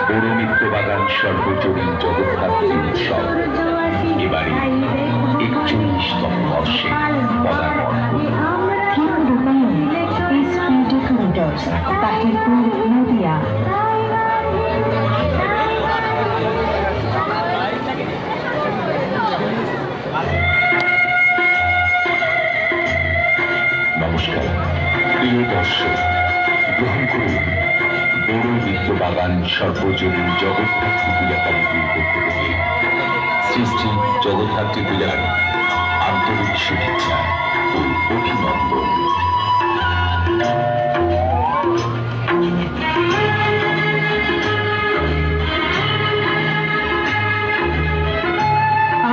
পৌরমিত্র বাগান সর্বজনীন জগদ্ধাত্রী উৎসব এবারে ৪১তম বর্ষে পদার্পণ করল। নমস্কার প্রিয় দর্শক, গ্রহণ করুন পৌরমিত্র বাগান সর্বজনীন জগদ্ধাত্রী পূজা কমিটির পক্ষ থেকে শ্রী শ্রী জগদ্ধাত্রী পূজার আন্তরিক শুভেচ্ছা ও অভিনন্দন।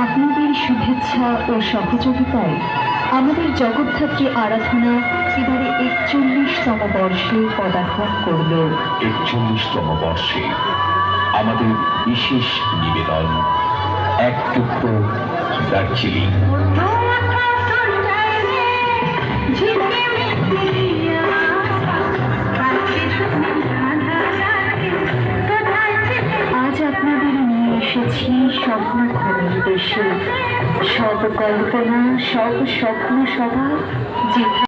আপনাদের শুভেচ্ছা ও সহযোগিতায় আমাদের জগদ্ধাত্রী আরাধনা এবারে ৪১তম বর্ষে পদার্পণ করল। ৪১তম বর্ষে আমাদের বিশেষ নিবেদন এক টুকরো দার্জিলিং। আজ আপনাদের নিয়ে এসেছি স্বপ্নঘরের দেশে, সব কল্পনা সব স্বপ্ন সবার যেখানে